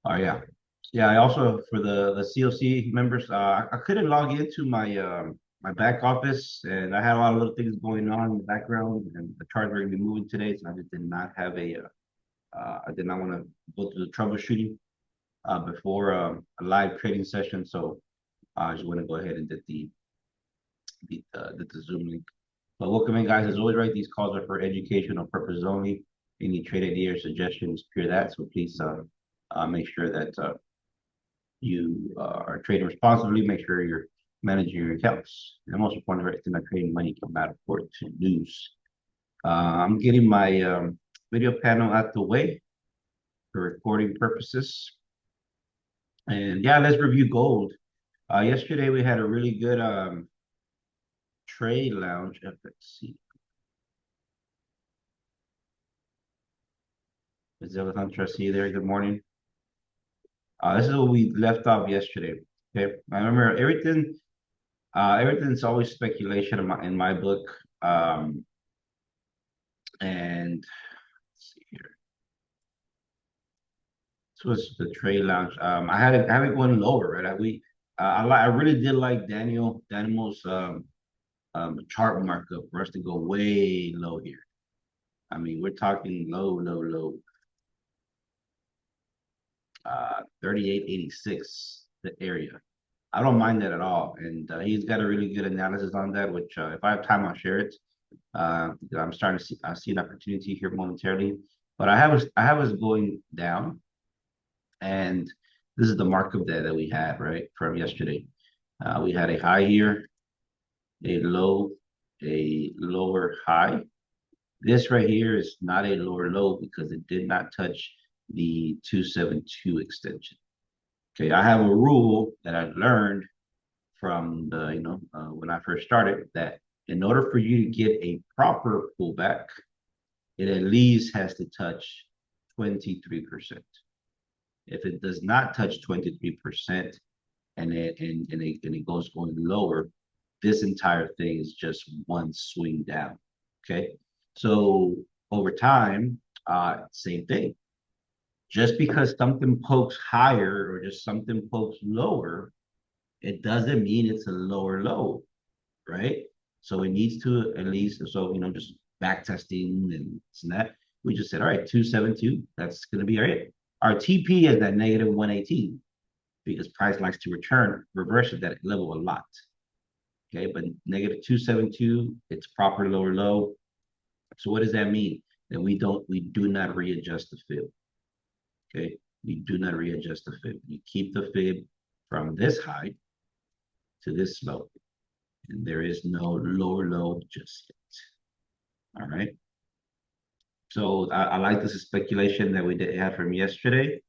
Oh yeah, yeah. I also for the COC members, I couldn't log into my back office, and I had a lot of little things going on in the background, and the charts were going to be moving today, so I just did not have I did not want to go through the troubleshooting before a live trading session, so I just want to go ahead and did the Zoom link. But welcome in, guys. As always, right, these calls are for educational purposes only. Any trade idea or suggestions, pure that. So please make sure that you are trading responsibly. Make sure you're managing your accounts. And most importantly, right, not trading money come out of court to lose. I'm getting my video panel out the way for recording purposes. And yeah, let's review gold. Yesterday we had a really good trade lounge. Let's see. Is Alejandra see there? Good morning. This is what we left off yesterday. Okay, I remember everything. Everything's always speculation in my book. And let's see here. This was the trade lounge. I have it going lower, right? I really did like Daniel's chart markup for us to go way low here. I mean, we're talking low, 38.86 the area. I don't mind that at all, and he's got a really good analysis on that. Which, if I have time, I'll share it. I'm starting to see I see an opportunity here momentarily, but I have us going down, and this is the markup that we had right from yesterday. We had a high here, a low, a lower high. This right here is not a lower low because it did not touch the 272 extension. Okay, I have a rule that I learned from the when I first started that in order for you to get a proper pullback, it at least has to touch 23%. If it does not touch 23% and it goes going lower, this entire thing is just one swing down. Okay, so over time, same thing. Just because something pokes higher or just something pokes lower, it doesn't mean it's a lower low, right? So it needs to at least, so just back testing and this and that. We just said, all right, 272, that's going to be all right. Our TP is at negative 118 because price likes to reverse at that level a lot. Okay, but negative 272, it's proper lower low. So what does that mean? That we do not readjust the fib. Okay, we do not readjust the fib. You keep the fib from this high to this low, and there is no lower low just yet. All right. So I like this speculation that we did have from yesterday.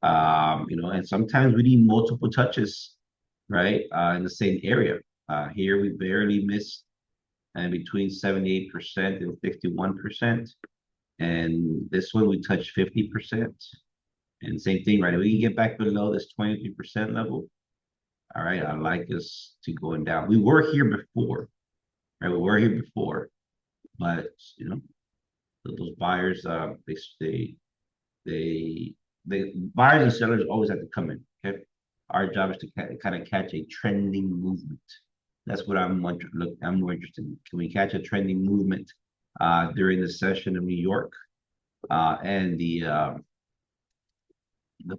And sometimes we need multiple touches, right? In the same area. Here we barely missed and between 78% and 61%. And this one we touched 50%. And same thing, right? If we can get back below this 23% level. All right, I like us to going down. We were here before, right? We were here before, but those buyers, they buyers and sellers always have to come in. Okay, our job is to kind of catch a trending movement. That's what I'm more interested in. Can we catch a trending movement during the session of New York and the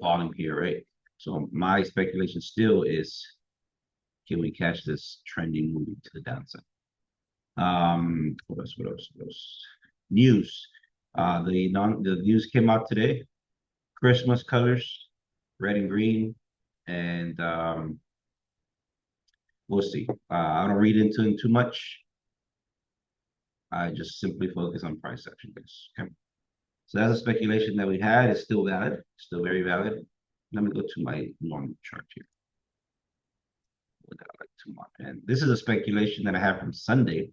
volume here, right? So my speculation still is, can we catch this trending movement to the downside? What else? What else? What else? News. The news came out today. Christmas colors, red and green, and we'll see. I don't read into it too much. I just simply focus on price action base. Okay. So that's a speculation that we had. It's still valid, still very valid. Let me go to my normal chart here. What I like tomorrow. And this is a speculation that I have from Sunday.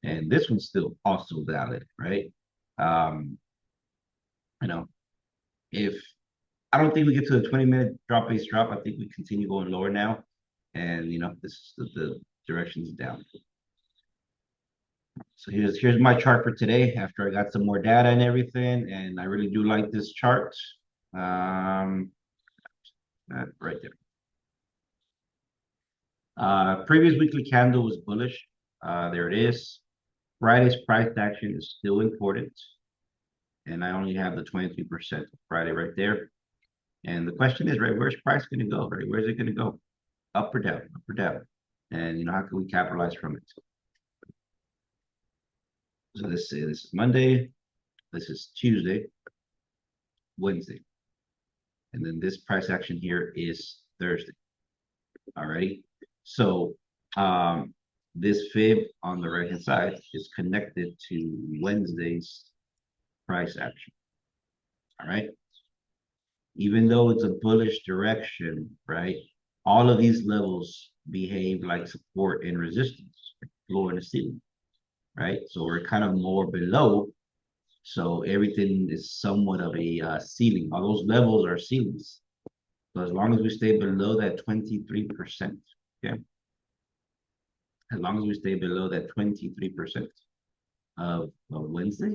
And this one's still also valid, right? Um, you know, if I don't think we get to the 20-minute drop base drop, I think we continue going lower now. And this is the direction's down. So here's my chart for today after I got some more data and everything. And I really do like this chart. Right there. Previous weekly candle was bullish. There it is. Friday's price action is still important. And I only have the 23% Friday right there. And the question is, right, where's price going to go, right? Where's it going to go? Up or down, up or down. And, how can we capitalize from it? So this is Monday, this is Tuesday, Wednesday. And then this price action here is Thursday. All right. So this fib on the right hand side is connected to Wednesday's price action. All right. Even though it's a bullish direction, right? All of these levels behave like support and resistance, floor and the ceiling, right? So we're kind of more below. So everything is somewhat of a ceiling. All those levels are ceilings. So as long as we stay below that 23%, okay? As long as we stay below that 23% of Wednesday,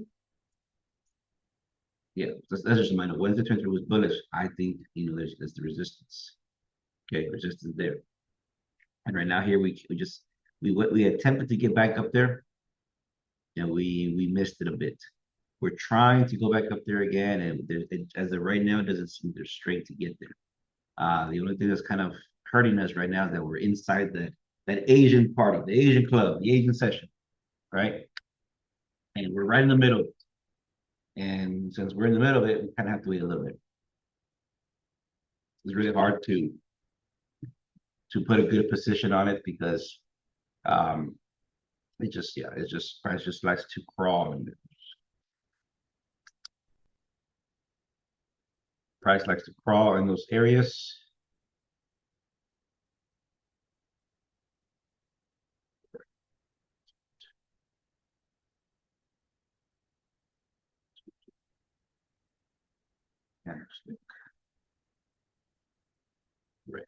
yeah, that's just a minor. Wednesday 23 was bullish. I think, there's the resistance. Okay, resistance there. And right now here we attempted to get back up there, and we missed it a bit. We're trying to go back up there again, and as of right now, it doesn't seem there's straight to get there. The only thing that's kind of hurting us right now is that we're inside that Asian party, the Asian club, the Asian session, right? And we're right in the middle. And since we're in the middle of it, we kind of have to wait a little bit. It's really hard to put a good position on it because price just likes to crawl, and price likes to crawl in those areas. Right.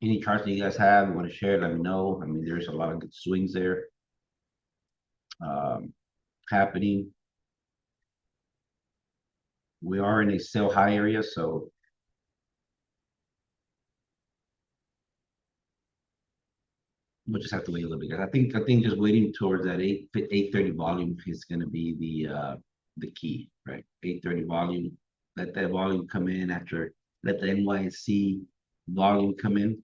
Any charts that you guys have, you want to share, let me know. I mean, there's a lot of good swings there happening. We are in a sell high area, so we'll just have to wait a little bit. I think just waiting towards that 830 volume is going to be the key, right? 830 volume. Let that volume come in after. Let the NYC volume come in.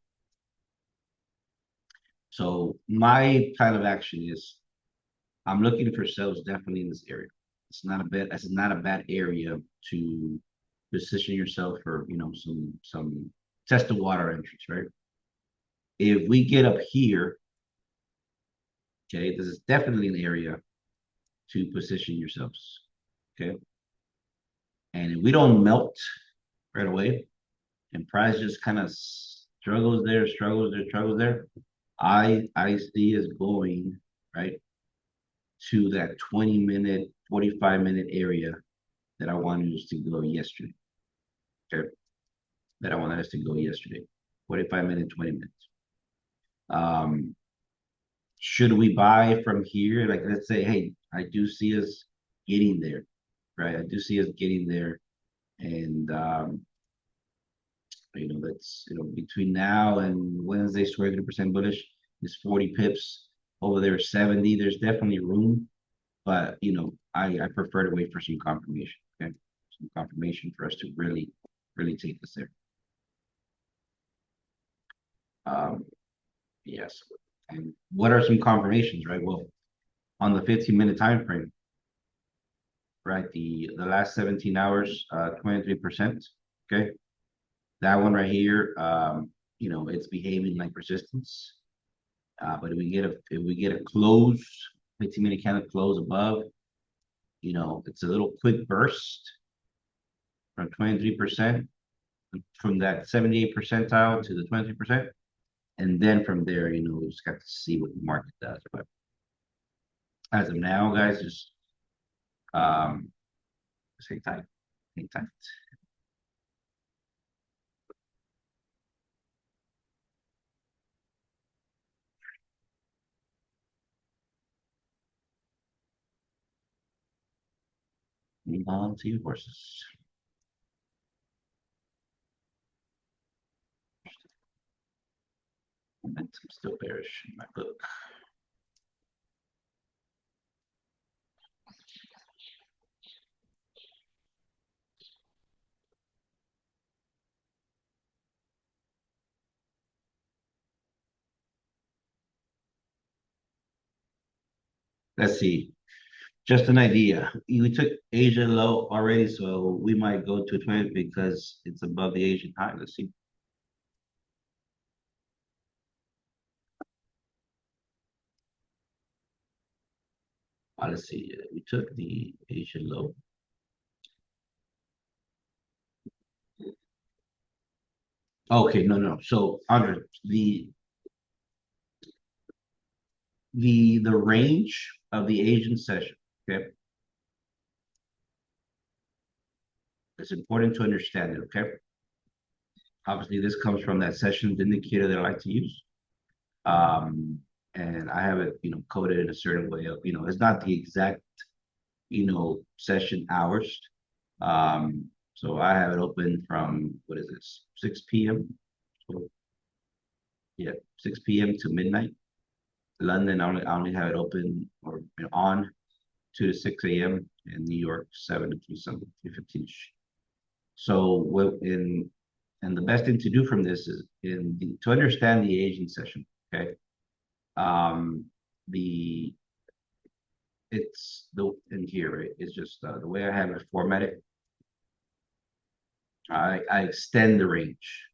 So my plan of action is I'm looking for sales definitely in this area. It's not a bad area to position yourself for some test the water entries, right? If we get up here, okay, this is definitely an area to position yourselves. Okay. And if we don't melt right away and price just kind of struggles there, struggles there, I see us going right to that 20-minute, 45-minute area that I wanted us to go yesterday. Okay. That I wanted us to go yesterday. 45 minutes, 20 minutes. Should we buy from here? Like, let's say, hey, I do see us getting there, right? I do see us getting there. And, that's, between now and Wednesday, 20% bullish is 40 pips. Over there, 70. There's definitely room. But, I prefer to wait for some confirmation, okay? Some confirmation for us to really, really take this there. Yes. And what are some confirmations, right? Well, on the 15-minute time frame, right? The last 17 hours, 23%. Okay. That one right here, it's behaving like resistance. But if we get a close, 15-minute candle close above, it's a little quick burst from 23%, from that 78 percentile to the 23%. And then from there, we just got to see what the market does. But as of now, guys, just hang tight. Hang tight. Hang on to your horses. Momentum still bearish in my book. Let's see. Just an idea. We took Asia low already, so we might go to 20 because it's above the Asian high. Let's see. Let's see. We took the Asian low. Okay, no. So Andre, the range of the Asian session, okay? It's important to understand it, okay? Obviously, this comes from that session indicator that I like to use. Um, and I have it, coded in a certain way of, it's not the exact, session hours. So I have it open from, what is this, 6 p.m. So yeah, 6 p.m. to midnight. London, I only have it open or on 2 to 6 a.m. in New York, 7 to 3 something, 3:15. So what in and the best thing to do from this is to understand the Asian session. Okay, um, the it's the in here, right? It's just the way I have it formatted. I extend the range.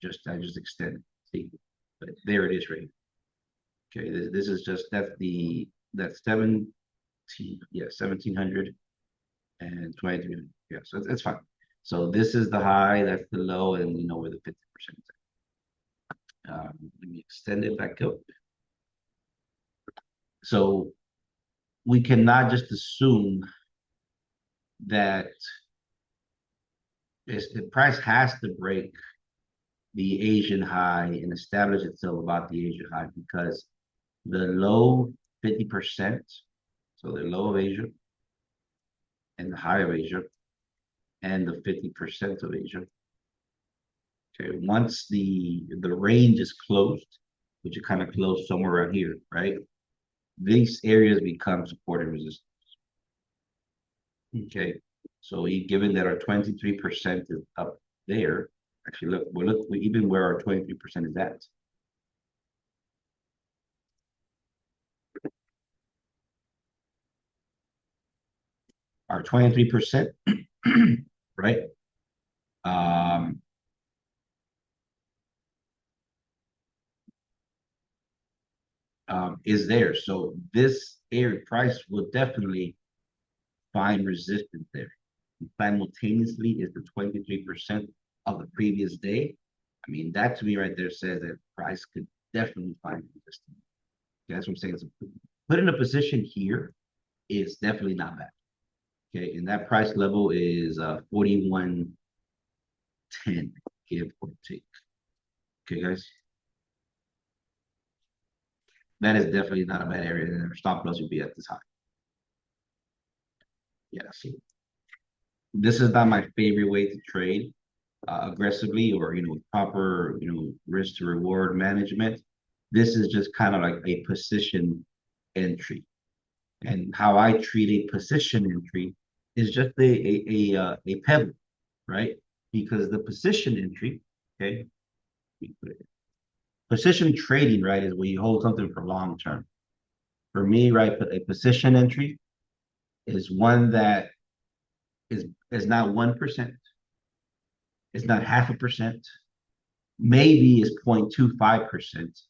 I just extend it. See, but there it is, right? Okay, this is just that's 17, yeah, 1700 and 2300. Yeah, so it's fine. So this is the high, that's the low, and where the 50% is. Let me extend it back up. So we cannot just assume that the price has to break the Asian high and establish itself about the Asian high because the low 50%, so the low of Asia and the high of Asia and the 50% of Asia. Okay, once the range is closed, which it kind of closed somewhere around here, right? These areas become support and resistance. Okay, so given that our 23% is up there, actually look even where our 23% is at. Our 23%, right? Um, is there. So this area price will definitely find resistance there. And simultaneously is the 23% of the previous day. I mean, that to me right there says that price could definitely find resistance. Okay, that's what I'm saying. So put in a position here is definitely not bad. Okay, and that price level is 41.10, give or take. Okay, guys. That is definitely not a bad area. And our stop loss would be at this high. Yeah, so this is not my favorite way to trade aggressively or proper risk to reward management. This is just kind of like a position entry, and how I treat a position entry is just a pebble, right? Because the position entry, okay, position trading, right, is where you hold something for long term. For me, right, a position entry is one that is not 1%, it's not 0.5%, maybe is 0.25%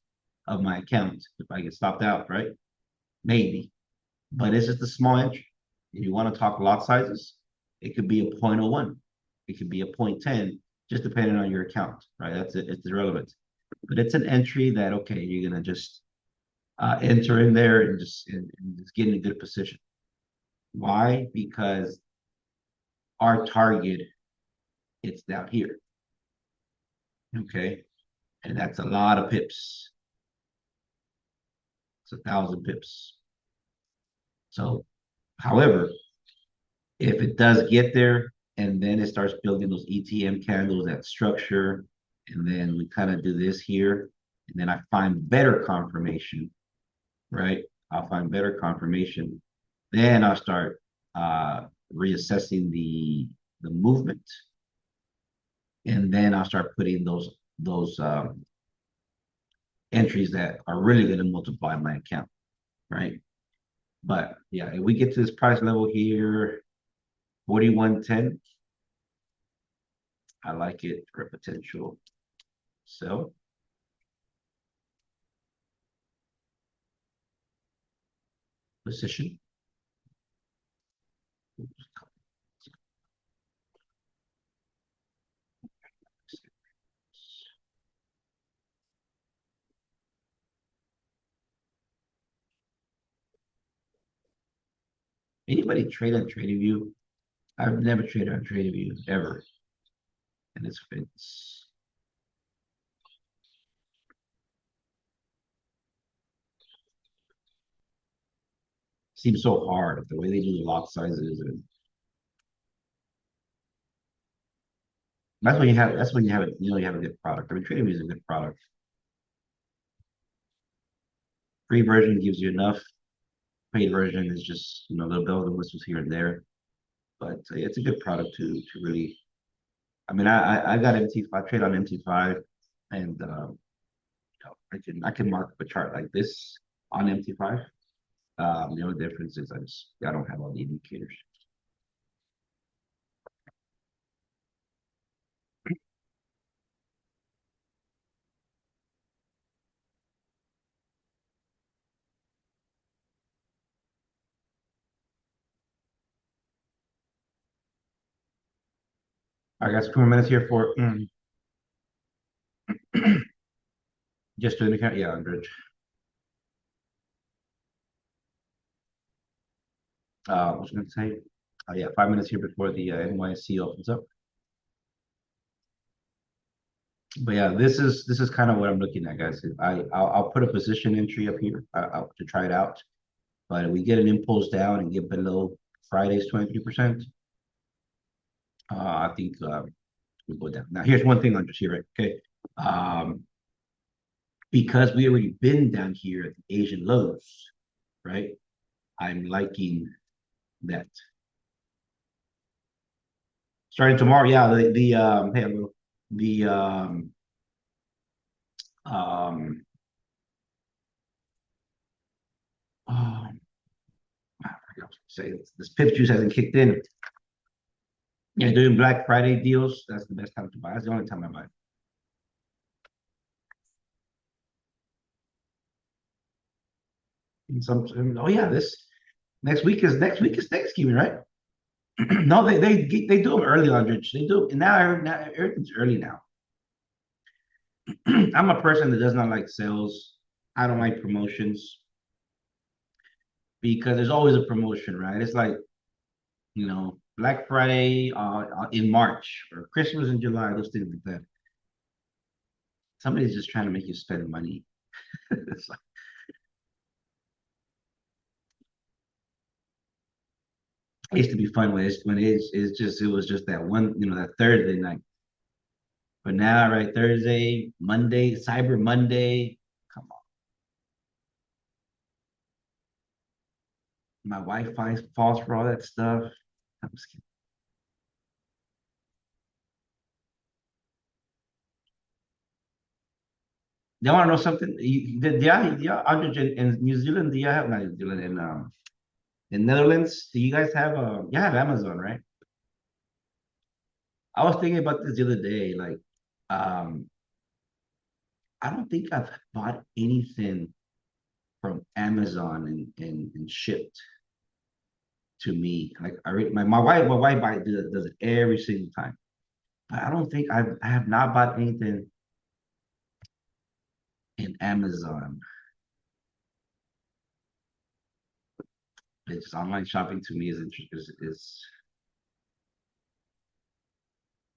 of my account if I get stopped out, right? Maybe. But it's just a small entry. If you want to talk lot sizes, it could be a 0.01, it could be a 0.10, just depending on your account, right? That's it, it's irrelevant. But it's an entry that okay, you're gonna just enter in there and just get in a good position. Why? Because our target it's down here. Okay. And that's a lot of pips. It's 1,000 pips. So, however, If it does get there and then it starts building those ETM candles, that structure, and then we kind of do this here, and then I find better confirmation, right? I'll find better confirmation. Then I'll start reassessing the movement, and then I'll start putting those entries that are really going to multiply my account, right? But yeah, if we get to this price level here, 41.10, I like it for potential sell. Position. Anybody trade on TradingView? I've never traded on TradingView ever, and it's seems so hard the way they do the lot sizes, and that's when you have it. You know, you have a good product. I mean, TradingView is a good product. Free version gives you enough. Paid version is just the bells and whistles here and there, but it's a good product to really. I mean, I got MT5 trade on MT5, and I can mark up a chart like this on MT5. The only difference is I don't have all the indicators. I got 2 more minutes here for just to indicate. Yeah, Andrej. What was I going to say? Yeah, 5 minutes here before the NYSE opens up. But yeah, this is kind of what I'm looking at, guys. I'll put a position entry up here to try it out. But if we get an impulse down and get below Friday's 23%, I think we go down. Now, here's one thing on just here, right? Okay. Because we already been down here at the Asian lows, right? I'm liking that. Starting tomorrow, yeah, the hey, the um oh, I forgot to say this pip juice hasn't kicked in. Yeah, doing Black Friday deals. That's the best time to buy. That's the only time I buy. Oh yeah, this next week is Thanksgiving, right? No, they do them early on, Rich. They do now everything's early now. I'm a person that does not like sales. I don't like promotions because there's always a promotion, right? It's like, Black Friday in March or Christmas in July, those things like that. Somebody's just trying to make you spend money. It's like, it used to be fun it was just that one, that Thursday night. But now, right, Thursday, Monday, Cyber Monday. Come on. My Wi-Fi falls for all that stuff. I'm just kidding. You want to know something? In New Zealand, do you have not New Zealand in Netherlands? Do you guys have you have Amazon, right? I was thinking about this the other day. Like, um, I don't think I've bought anything from Amazon and shipped to me. Like my wife does it every single time. But I don't think I have not bought anything in Amazon. It's just online shopping to me is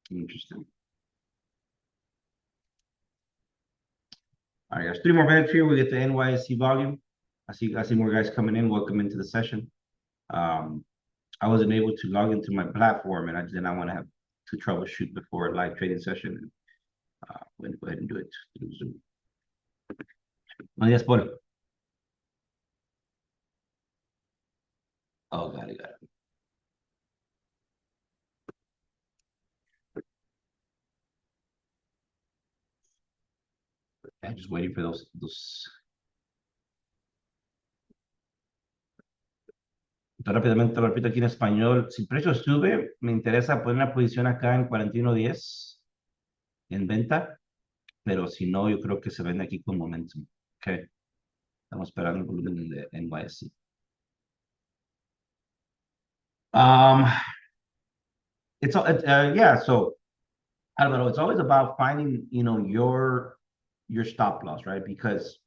interesting. All right, guys, 3 more minutes here. We get the NYSE volume. I see more guys coming in. Welcome into the session. Um, I wasn't able to log into my platform, and I did not want to have to troubleshoot before a live trading session. We're going to go ahead and do it through Zoom. Oh, yes, Paul. Oh, got it, got it. I'm just waiting for those. Rápidamente lo repito aquí en español. Si el precio sube, me interesa poner una posición acá en 41.10 en venta, pero si no, yo creo que se vende aquí con momentum. Ok, estamos esperando el volumen de NYSE. Um, yeah. So I don't know. It's always about finding, your stop loss, right? Because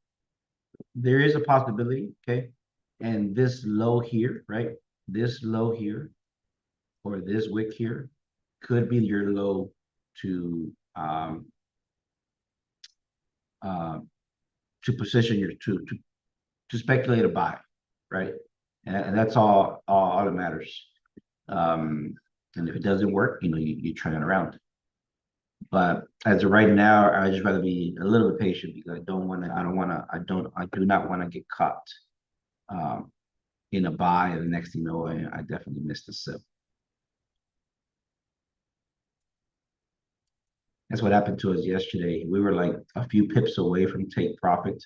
there is a possibility, okay, and this low here, right? This low here or this wick here could be your low to uh, position your to speculate a buy, right? And that's all that matters. Um, and if it doesn't work, you turn it around. But as of right now, I just rather be a little bit patient because I do not want to get caught um, in a buy, and the next thing you know, I definitely missed the sell. That's what happened to us yesterday. We were like a few pips away from take profit.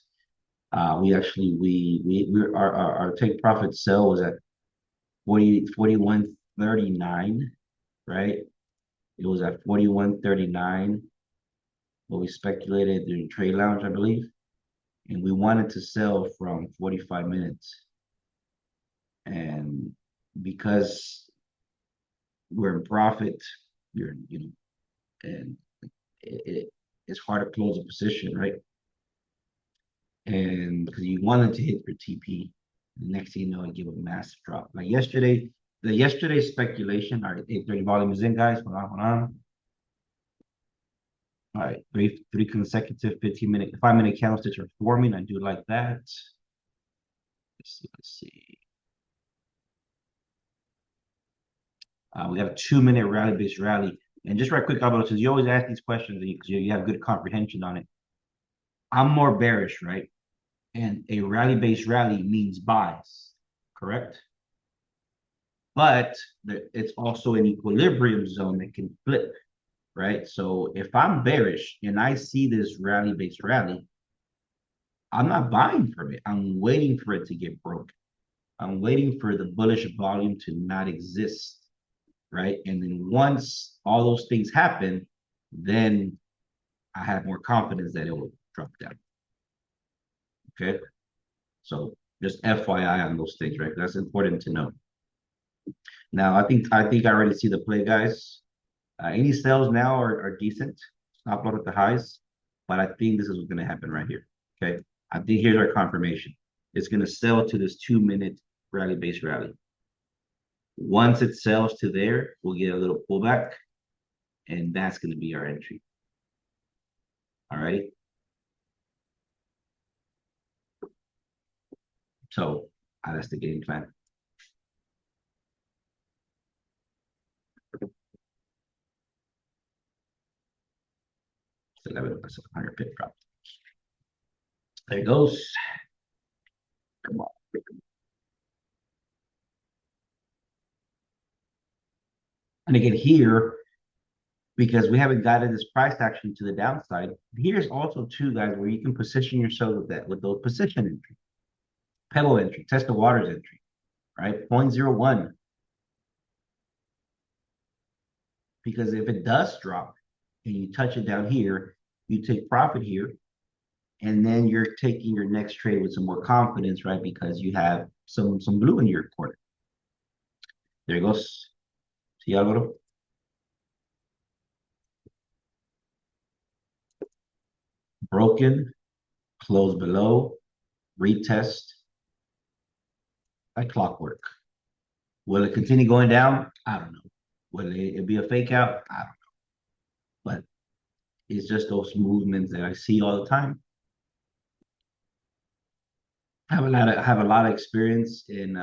We actually we our take profit sell was at 41.39, right? It was at 41.39. What we speculated during trade lounge, I believe, and we wanted to sell from 45 minutes, and because we're in profit, and it's hard to close a position, right? And because you wanted to hit your TP, the next thing you know, it give a massive drop. Like yesterday, the yesterday speculation, all right, 8:30 volume is in, guys. Hold on, hold on. All right, three consecutive 15-minute, 5-minute candlesticks are forming. I do like that. Let's see. We got a 2-minute rally-based rally. And just right quick, Alvaro, since you always ask these questions because you have good comprehension on it, I'm more bearish, right? And a rally-based rally means buys, correct? But it's also an equilibrium zone that can flip, right? So if I'm bearish and I see this rally-based rally, I'm not buying from it. I'm waiting for it to get broken. I'm waiting for the bullish volume to not exist, right? And then once all those things happen, then I have more confidence that it will drop down. Okay. So just FYI on those things, right? That's important to know. Now, I think I already see the play, guys. Any sales now are decent. Stop load at the highs, but I think this is what's going to happen right here. Okay. I think here's our confirmation. It's going to sell to this 2-minute rally-based rally. Once it sells to there, we'll get a little pullback, and that's going to be our entry. All right. So that's the game plan. So 100 pip drop. There it goes. Come on. And again, here, because we haven't gotten this price action to the downside, here's also too, guys, where you can position yourself with those position entry, pebble entry, test the waters entry, right? 0.01. Because if it does drop and you touch it down here, you take profit here, and then you're taking your next trade with some more confidence, right? Because you have some blue in your corner. There it goes. See, Alvaro? Broken, close below, retest, like clockwork. Will it continue going down? I don't know. Will it be a fake out? I don't know. But it's just those movements that I see all the time. have a lot of experience in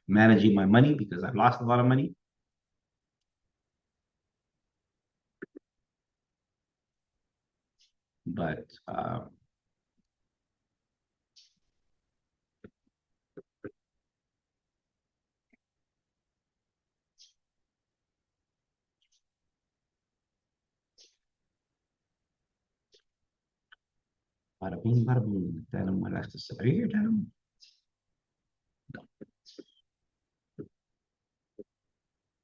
managing my money because I've lost a lot of money. But bada boom, bada boom. Denim, what has to say? Are you here, Denim? No,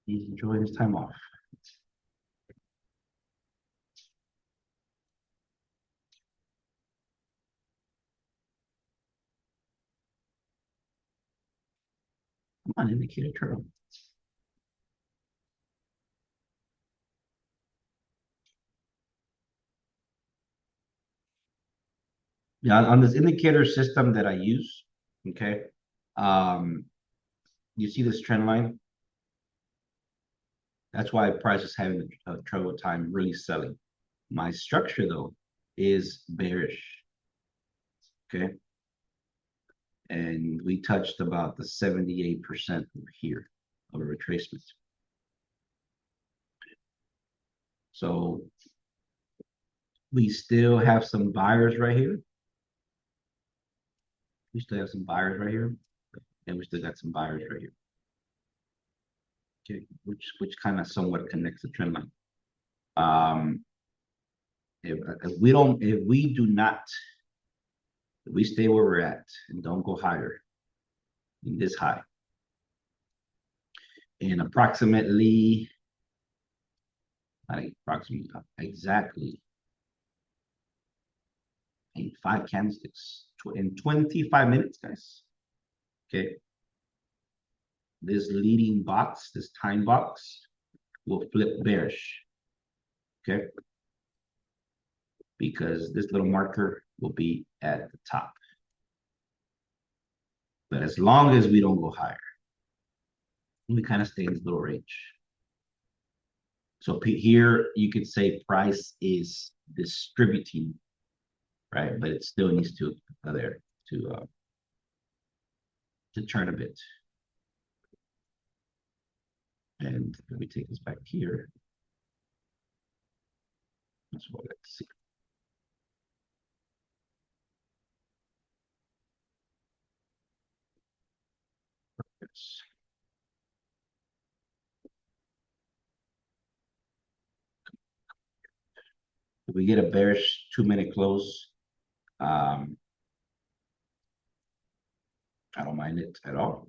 he's enjoying his time off. Come on, indicator turtle. Yeah, on this indicator system that I use, okay, um, you see this trend line? That's why price is having a trouble time really selling. My structure though is bearish, okay, and we touched about the 78% over here of a retracement. So we still have some buyers right here. We still have some buyers right here, and we still got some buyers right here. Okay, which kind of somewhat connects the trend line. If we do not, if we stay where we're at and don't go higher in this high, in approximately, not approximately, exactly in 5 candlesticks, in 25 minutes, guys. Okay, this leading box, this time box, will flip bearish. Okay, because this little marker will be at the top. But as long as we don't go higher, we kind of stay in this little range. So here you could say price is distributing, right? But it still needs to there to turn a bit. And let me take this back here. That's what let's see. Yes. If we get a bearish 2-minute close, I don't mind it at all.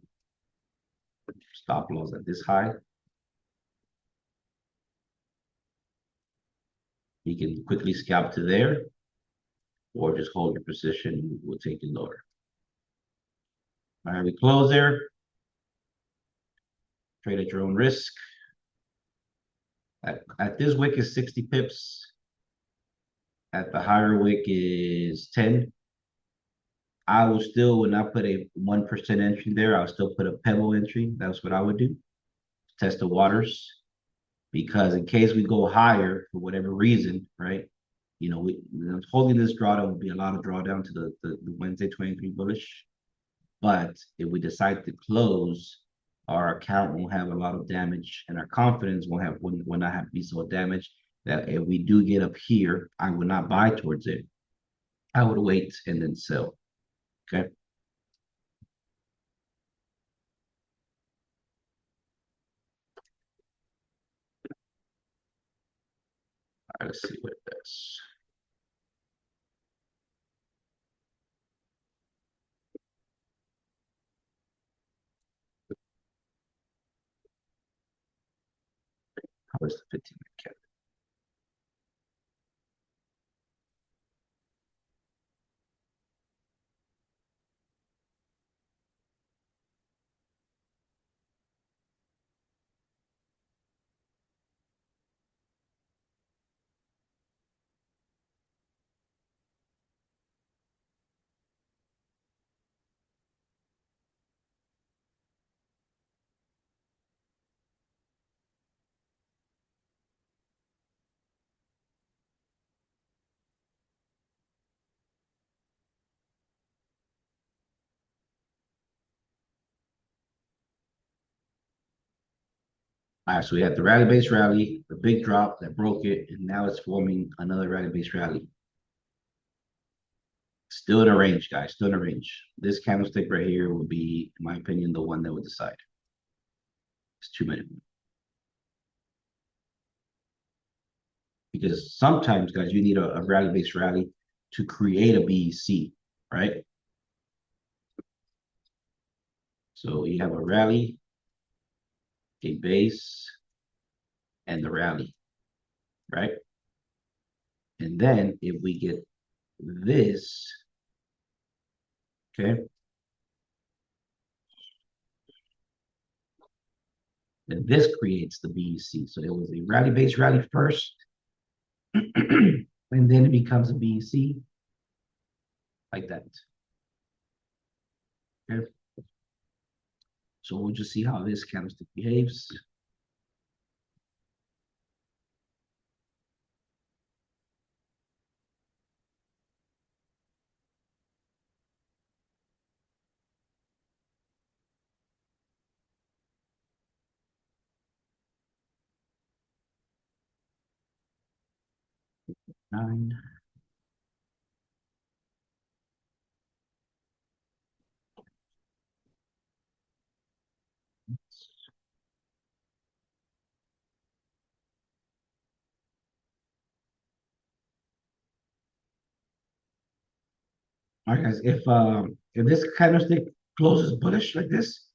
Stop loss at this high. You can quickly scalp to there, or just hold your position. We'll take it lower. All right, we close there. Trade at your own risk. At this wick is 60 pips. At the higher wick is 10. I will still, when I put a 1% entry there, I'll still put a pebble entry. That's what I would do. Test the waters. Because in case we go higher for whatever reason, right? Holding this drawdown would be a lot of drawdown to the Wednesday 23 bullish. But if we decide to close, our account won't have a lot of damage, and our confidence will not have to be so damaged that if we do get up here, I would not buy towards it. I would wait and then sell. Okay. All right, let's see what it does. How is the 15-minute candle? All right, so we had the rally base rally, the big drop that broke it, and now it's forming another rally base rally. Still in a range, guys. Still in a range. This candlestick right here will be, in my opinion, the one that would decide. It's 2 minute. Because sometimes, guys, you need a rally based rally to create a BEC, right? So you have a rally, a base, and the rally, right? And then if we get this, okay, then this creates the BEC. So it was a rally base rally first, and then it becomes a BEC like that. Okay. So we'll just see how this candlestick behaves. Nine. All right, guys. If this candlestick closes bullish like this,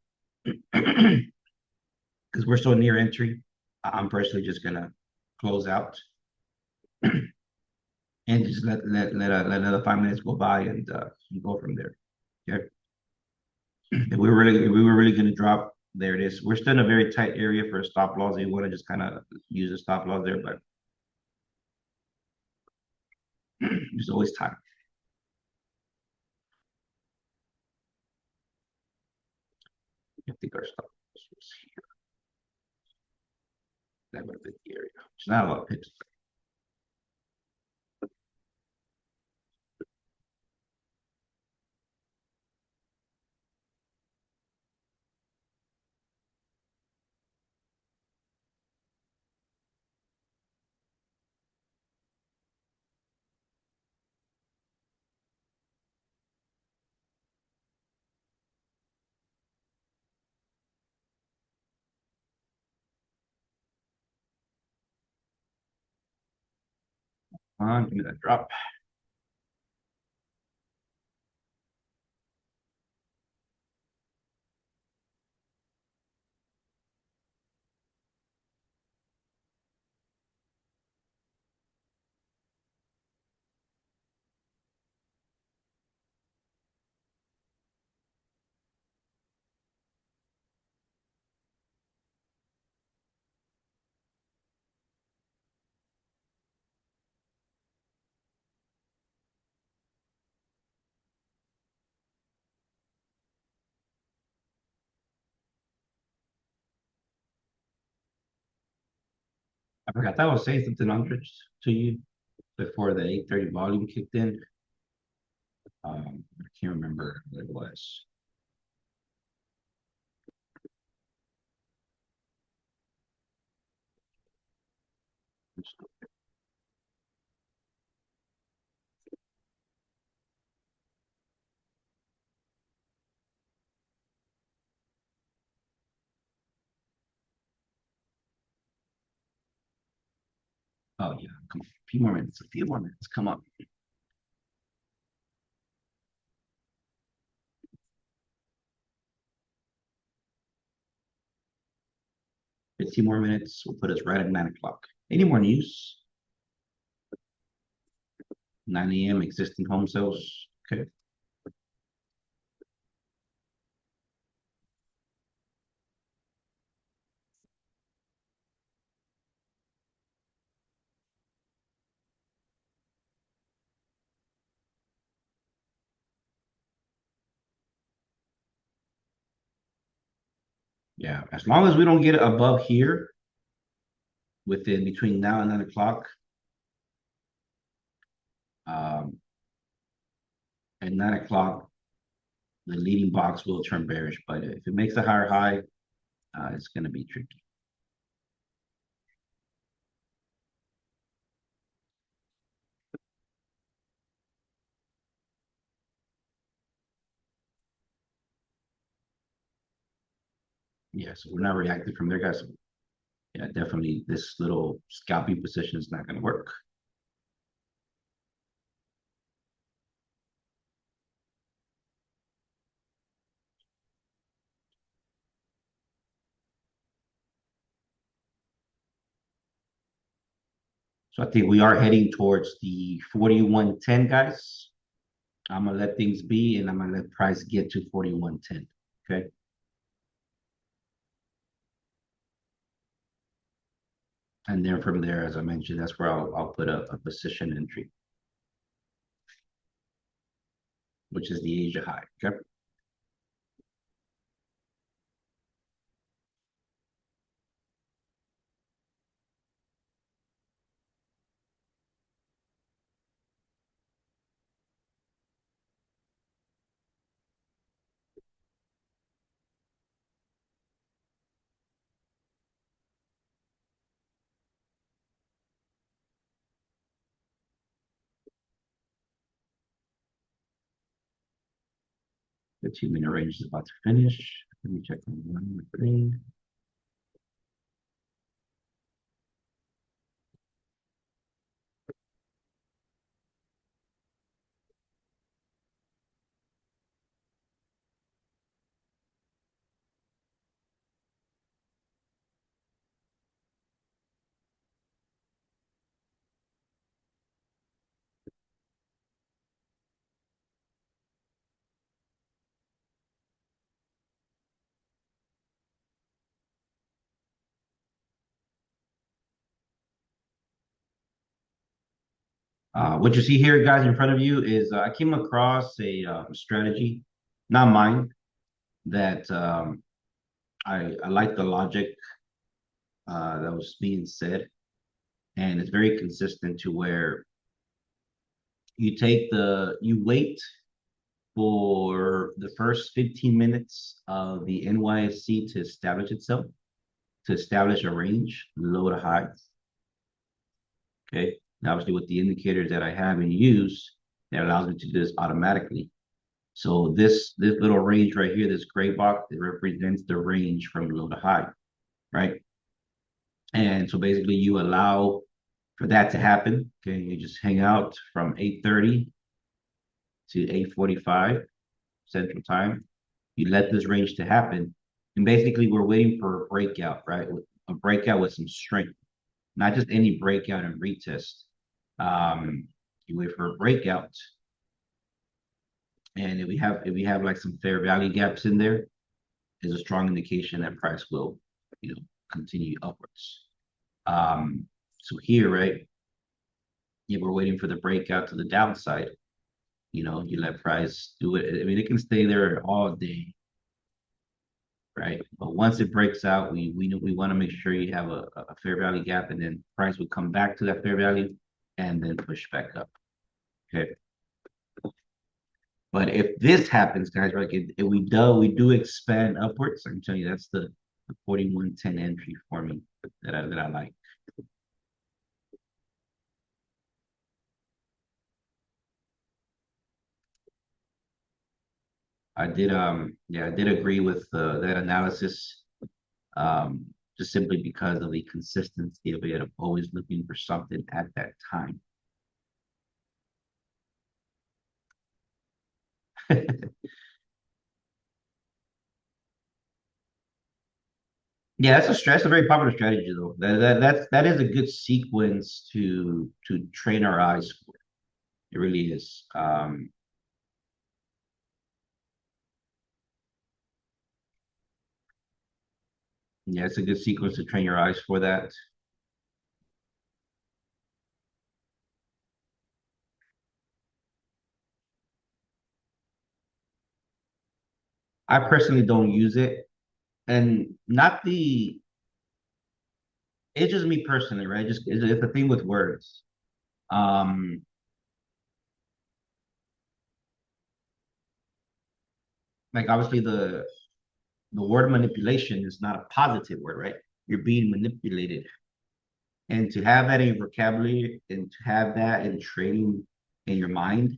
because we're so near entry, I'm personally just gonna close out and just let another 5 minutes go by and go from there. Okay. If we were really gonna drop, there it is. We're still in a very tight area for stop loss. You want to just kind of use a stop loss there, but there's always time. I think our stop loss was here. That would have been the area. It's not a lot of hits. Give me that drop. I forgot I was saying something hundreds to you before the 8:30 volume kicked in. I can't remember what it was. Oh yeah, come on. A few more minutes. A few more minutes. Come on. 15 more minutes will put us right at 9 o'clock. Any more news? 9 a.m. existing home sales. Okay. Yeah. As long as we don't get it above here within between now and 9 o'clock. Um, at 9 o'clock, the leading box will turn bearish. But if it makes a higher high, it's going to be tricky. Yeah, so we're not reacting from there, guys. So yeah, definitely this little scalping position is not going to work. So I think we are heading towards the 41.10, guys. I'm gonna let things be, and I'm gonna let price get to 41.10. Okay. And then from there, as I mentioned, that's where I'll put a position entry, which is the Asia high. Okay. 15-minute range is about to finish. Let me check on one more thing. What you see here, guys, in front of you is I came across a strategy, not mine, that I like the logic that was being said, and it's very consistent to where you wait for the first 15 minutes of the NYSE to establish itself, to establish a range, low to high. Okay. And obviously, with the indicators that I have in use, that allows me to do this automatically. So this little range right here, this gray box, it represents the range from low to high, right? And so basically, you allow for that to happen. Okay, you just hang out from 8:30 to 8:45 Central Time. You let this range to happen, and basically, we're waiting for a breakout, right? A breakout with some strength, not just any breakout and retest. You wait for a breakout, and if we have like some fair value gaps in there, is a strong indication that price will, continue upwards. So here, right, yeah, we're waiting for the breakout to the downside. You let price do it. I mean, it can stay there all day, right? But once it breaks out, we want to make sure you have a fair value gap, and then price would come back to that fair value and then push back up. Okay. But if this happens, guys, right, if we do expand upwards, I can tell you that's the 41.10 entry for me that I like. I did agree with that analysis, just simply because of the consistency of it, of always looking for something at that time. Yeah, that's a stress, a very popular strategy though. That is a good sequence to train our eyes for. It really is. Yeah, it's a good sequence to train your eyes for that. I personally don't use it, and not the. It's just me personally, right? Just it's a thing with words. Um, like obviously the word manipulation is not a positive word, right? You're being manipulated. And to have that in your vocabulary and to have that in trading in your mind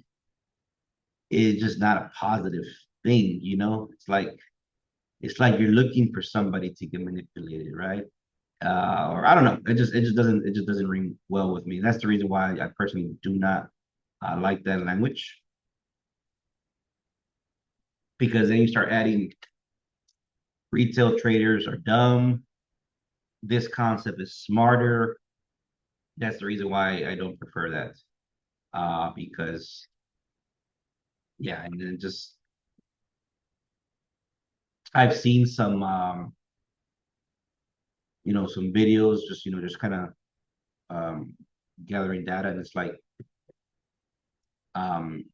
is just not a positive thing. It's like it's like you're looking for somebody to get manipulated, right? Or I don't know. It just doesn't ring well with me. And that's the reason why I personally do not like that language, because then you start adding retail traders are dumb. This concept is smarter. That's the reason why I don't prefer that. Because yeah, and then just I've seen some some videos, just just kind of um gathering data, and it's like um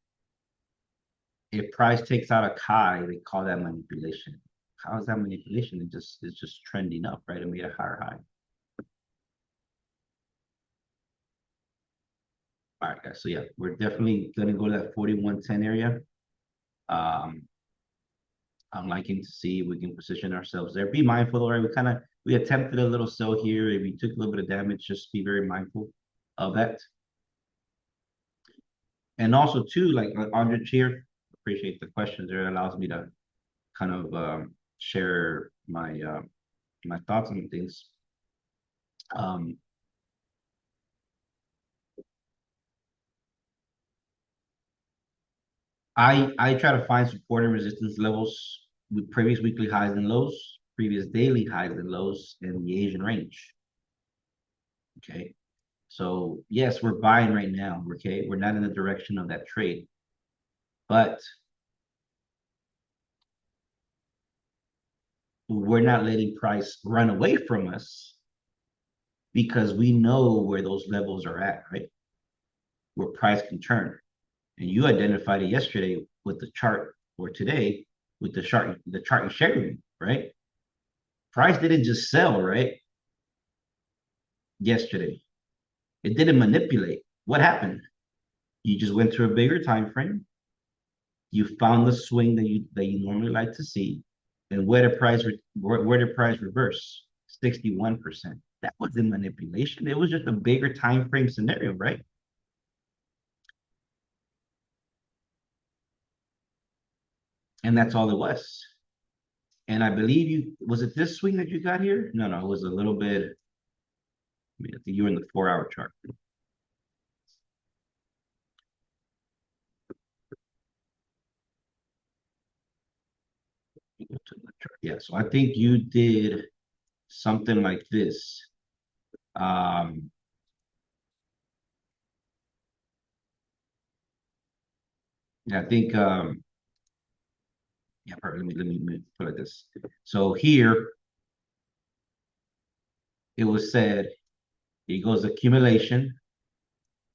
if price takes out a high, they call that manipulation. How is that manipulation? It's just trending up, right? It made a higher high. All right, guys. So yeah, we're definitely gonna go to that 4110 area. Um, I'm liking to see if we can position ourselves there. Be mindful, all right? We attempted a little sell here. If we took a little bit of damage, just be very mindful of that. And also too, like Andre here, appreciate the questions there. It allows me to kind of share my thoughts on things. Um, I try to find support and resistance levels with previous weekly highs and lows, previous daily highs and lows, in the Asian range. Okay. So yes, we're buying right now. Okay. We're not in the direction of that trade, but we're not letting price run away from us because we know where those levels are at, right? Where price can turn. And you identified it yesterday with the chart, or today with the chart you shared with me, right? Price didn't just sell, right? Yesterday. It didn't manipulate. What happened? You just went to a bigger time frame. You found the swing that you normally like to see, and where the price reverse 61%. That wasn't manipulation. It was just a bigger time frame scenario, right? And that's all it was. And I believe you was it this swing that you got here? No, no, it was a little bit. I mean, I think you were in the 4 hour chart. Yeah, so I think you did something like this. Um, yeah, I think yeah, let me put it like this. So here it was said, here goes accumulation,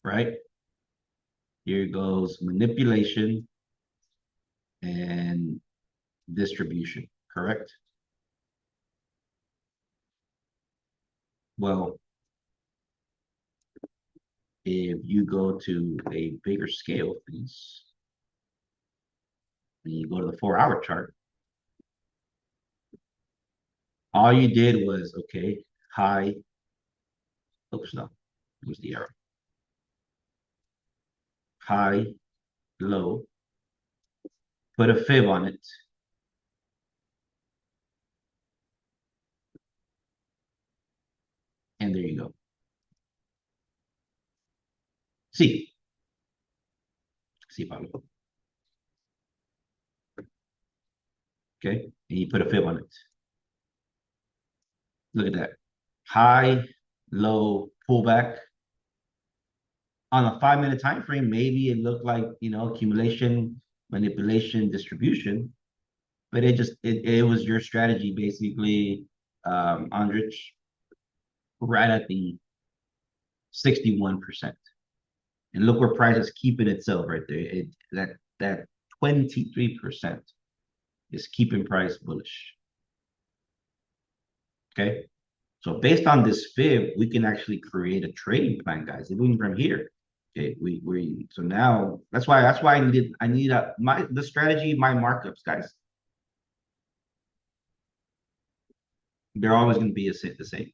right? Here goes manipulation and distribution, correct? Well, if you go to a bigger scale of things, and you go to the 4 hour chart, all you did was, okay, high, oops, no, it was the arrow, high, low, put a fib on it, and there you go. See, see, Pablo, okay, and you put a fib on it. Look at that. High, low, pullback. On a 5 minute time frame, maybe it looked like accumulation, manipulation, distribution, but it was your strategy basically, Andrich, right at the 61%. And look where price is keeping itself right there. That 23% is keeping price bullish. Okay. So based on this fib, we can actually create a trading plan, guys. Even from here. Okay, we so now that's why I need the strategy, my markups, guys. They're always going to be the same.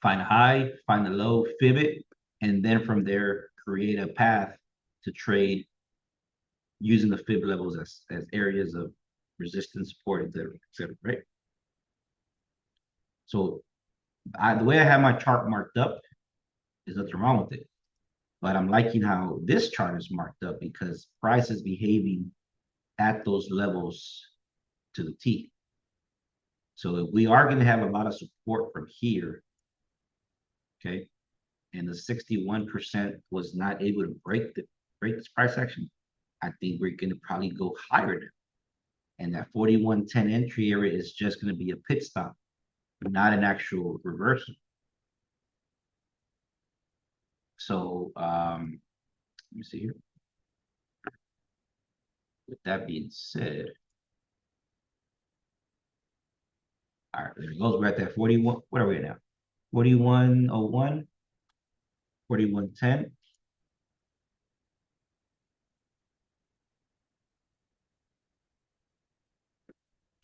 Find a high, find a low, fib it, and then from there create a path to trade using the fib levels as areas of resistance, support, etc. Right. So the way I have my chart marked up, there's nothing wrong with it. But I'm liking how this chart is marked up because price is behaving at those levels to the T. So if we are going to have a lot of support from here, okay, and the 61% was not able to break this price action, I think we're going to probably go higher there. And that 41.10 entry area is just going to be a pit stop, not an actual reversal. So let me see here. With that being said, all right, there it goes. We're at that 41. What are we at now? 41.01, 41.10.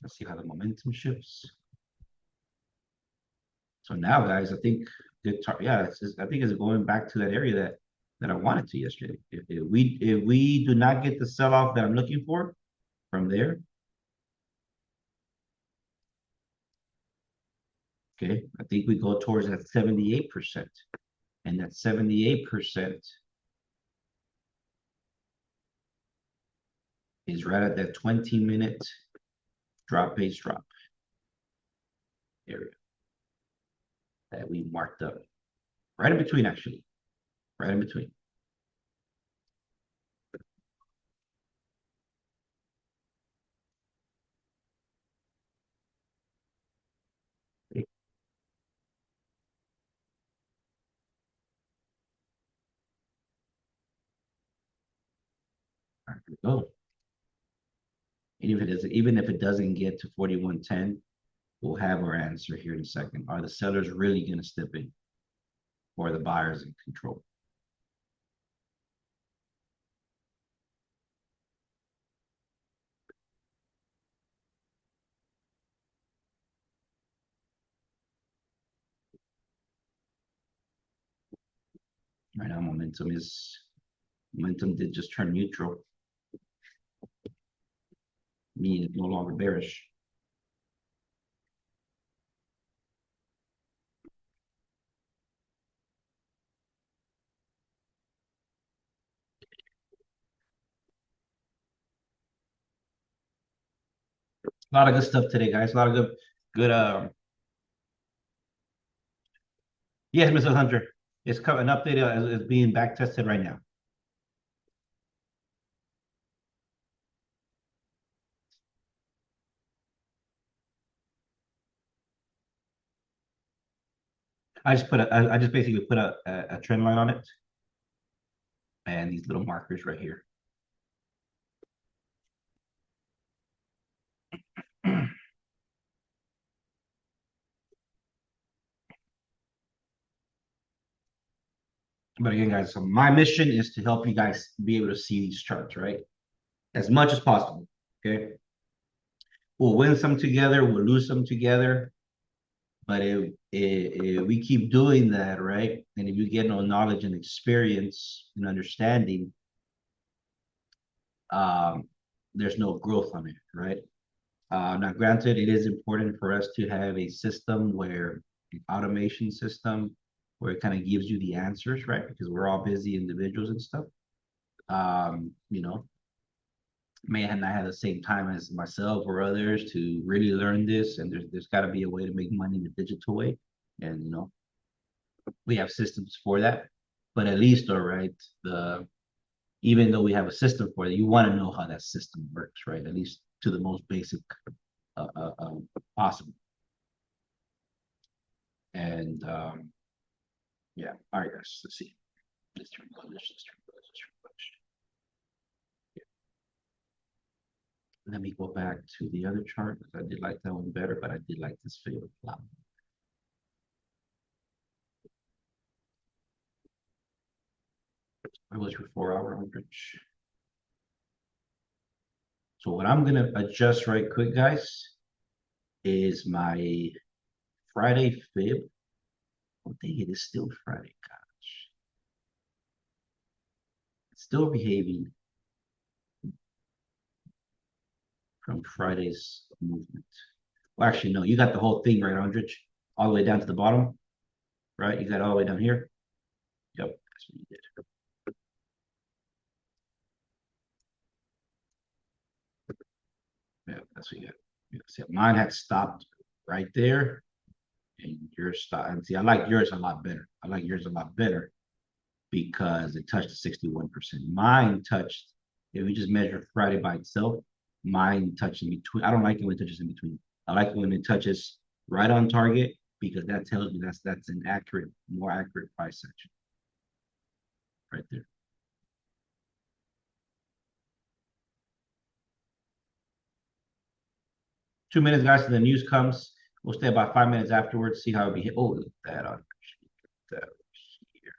Let's see how the momentum shifts. So now, guys, I think yeah, I think it's going back to that area that I wanted to yesterday. If we do not get the sell off that I'm looking for from there, okay, I think we go towards that 78%, and that 78% is right at that 20-minute drop base drop area that we marked up, right in between, actually, right in between. There we go. Even if it doesn't get to 41.10, we'll have our answer here in a second. Are the sellers really going to step in, or are the buyers in control? Right now, momentum did just turn neutral, meaning it's no longer bearish. A lot of good stuff today, guys. A lot of good. Yes, Mr. Hunter, it's an update is being back tested right now. I just basically put a trend line on it, and these little markers right here. But again, guys, so my mission is to help you guys be able to see these charts, right? As much as possible. Okay. We'll win some together, we'll lose some together. But if we keep doing that, right? And if you get no knowledge and experience and understanding, um, there's no growth on it, right? Now, granted, it is important for us to have a system where an automation system where it kind of gives you the answers, right? Because we're all busy individuals and stuff. You know, may not have the same time as myself or others to really learn this, and there's got to be a way to make money in the digital way, and you know, we have systems for that. But at least, all right, the even though we have a system for it, you want to know how that system works, right? At least to the most basic possible. And yeah, all right, guys, let's see. Let's turn publish. Let's turn publish. Let's turn publish. Yeah. Let me go back to the other chart because I did like that one better, but I did like this favorite a lot. It was your 4-hour average. So what I'm gonna adjust right quick, guys, is my Friday fib. Oh, dang it is still Friday, gosh. It's still behaving from Friday's movement. Well, actually, no, you got the whole thing right, Andrich, all the way down to the bottom, right? You got it all the way down here. Yep, that's what you did. Yeah, that's what you got. See, mine had stopped right there, and yours stopped. And see, I like yours a lot better. I like yours a lot better because it touched 61%. Mine touched, if we just measure Friday by itself, mine touched in between. I don't like it when it touches in between. I like it when it touches right on target because that tells me that's an accurate, more accurate price section right there. 2 minutes, guys, till the news comes. We'll stay about 5 minutes afterwards, see how it be hit. Oh, look at that on that here.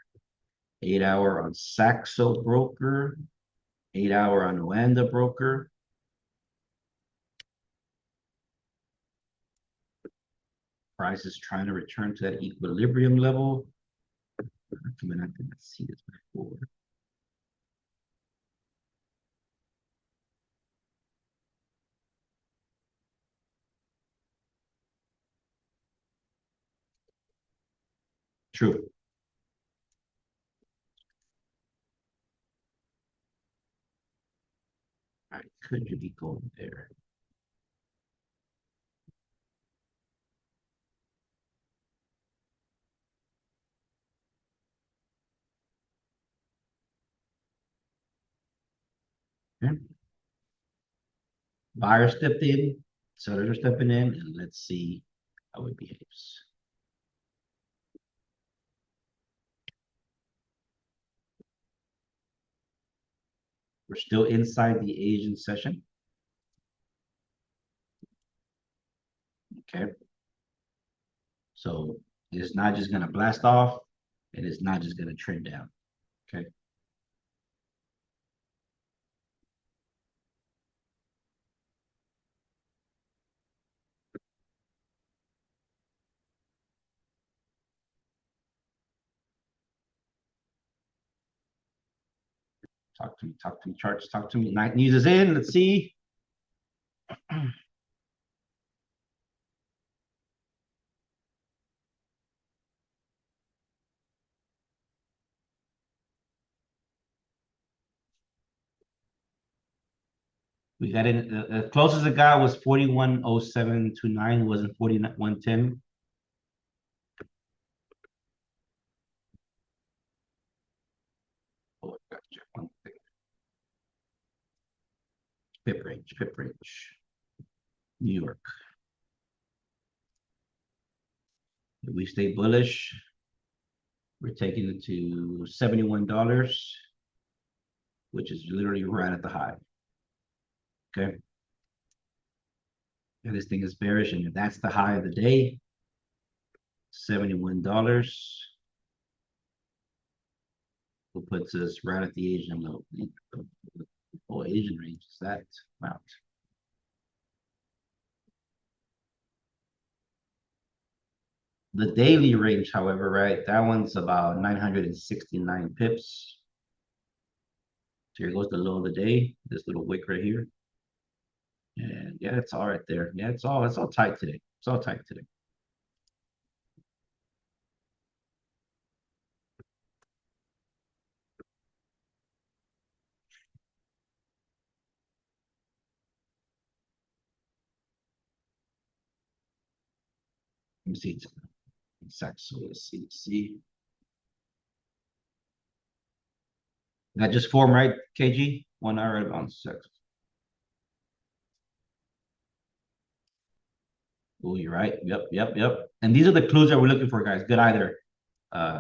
8 hour on Saxo broker, 8 hour on Wanda broker. Price is trying to return to that equilibrium level. I didn't see this before. True. All right, could you be going there? Yeah. Buyer stepped in, sellers are stepping in, and let's see how it behaves. We're still inside the Asian session. Okay. So it's not just going to blast off, and it's not just going to trend down. Okay. Talk to me, charts, talk to me. Night news is in. Let's see. We got in. The closest it got was 410729, wasn't 4110. Oh, I got to check one thing. Pip range, pip range. New York. If we stay bullish, we're taking it to $71, which is literally right at the high. Okay. And this thing is bearish, and if that's the high of the day, $71 will puts us right at the Asian low. Oh, Asian range is that amount. The daily range, however, right, that one's about 969 pips. So here goes the low of the day, this little wick right here. And yeah, it's all right there. Yeah, it's all tight today. It's all tight today. Let me see. Exact. So let's see. That just formed, right, KG? 1 hour on 6. Oh, you're right. Yep. And these are the clues that we're looking for, guys. Good either.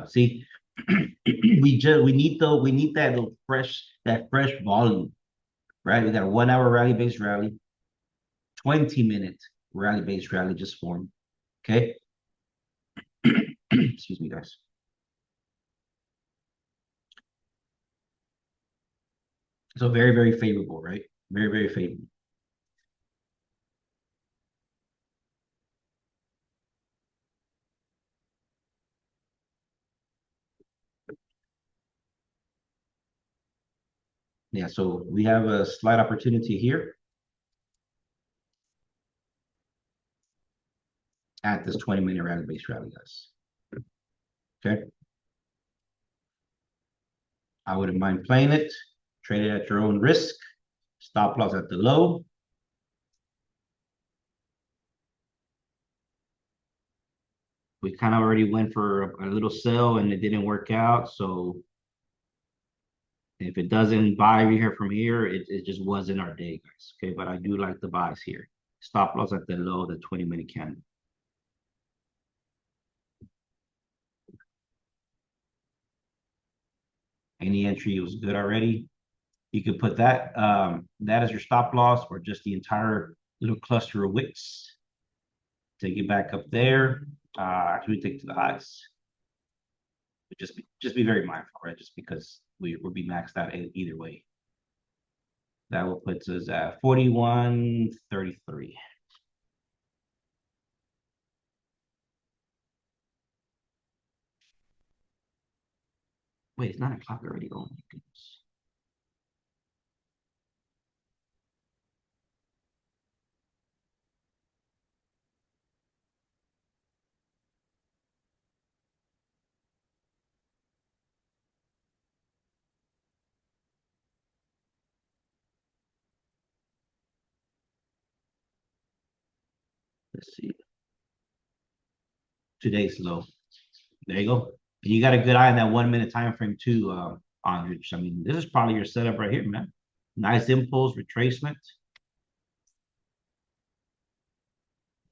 See, we need that fresh volume, right? We got a 1 hour rally based rally, 20-minute rally based rally just formed. Okay. Excuse me, guys. So very, very favorable, right? Very, very favorable. Yeah, so we have a slight opportunity here. at this 20-minute rally base rally, guys. Okay. I wouldn't mind playing it. Trade it at your own risk. Stop loss at the low. We kind of already went for a little sell and it didn't work out. So if it doesn't buy here from here, it just wasn't our day, guys. Okay, but I do like the buys here. Stop loss at the low, the 20-minute candle. Any entry was good already. You could put that that as your stop loss or just the entire little cluster of wicks. Take it back up there. Actually take to the highs. But just be very mindful, right? Just because we'll be maxed out either way. That will put us at 41.33. Wait, it's 9 o'clock already. Oh my goodness. Let's see. Today's low. There you go. And you got a good eye on that 1 minute time frame too, Andrich. I mean, this is probably your setup right here, man. Nice impulse retracement.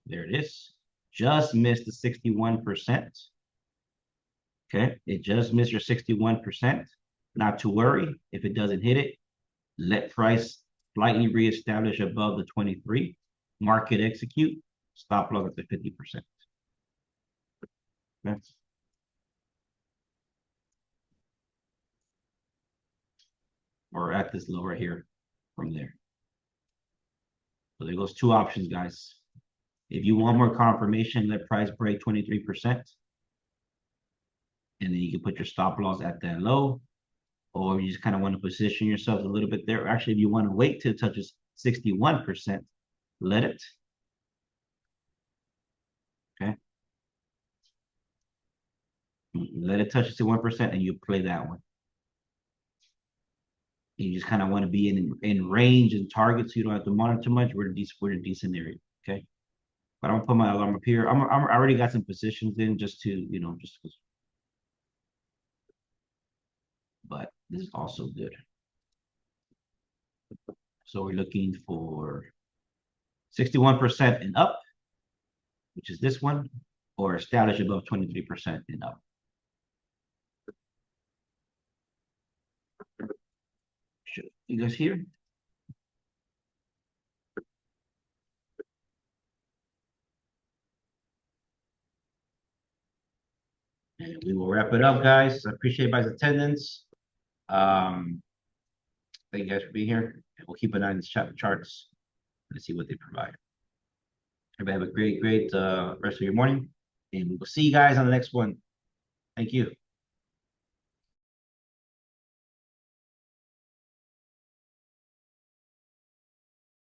There it is. Just missed the 61%. Okay, it just missed your 61%. Not to worry if it doesn't hit it. Let price slightly reestablish above the 23. Market execute. Stop loss at the 50%. That's or at this low right here from there. So there goes two options, guys. If you want more confirmation, let price break 23%. And then you can put your stop loss at that low. Or you just kind of want to position yourself a little bit there. Actually, if you want to wait till it touches 61%, let it. Okay. Let it touch 61% and you play that one. You just kind of want to be in range and target so you don't have to monitor too much. We're in a decent area. Okay. But I'm gonna put my alarm up here. I already got some positions in just to, just but this is also good. So we're looking for 61% and up, which is this one, or establish above 23% and up. You guys hear? And we will wrap it up, guys. I appreciate everybody's attendance. Thank you guys for being here. And we'll keep an eye on these charts and see what they provide. Everybody have a great rest of your morning. And we will see you guys on the next one. Thank you.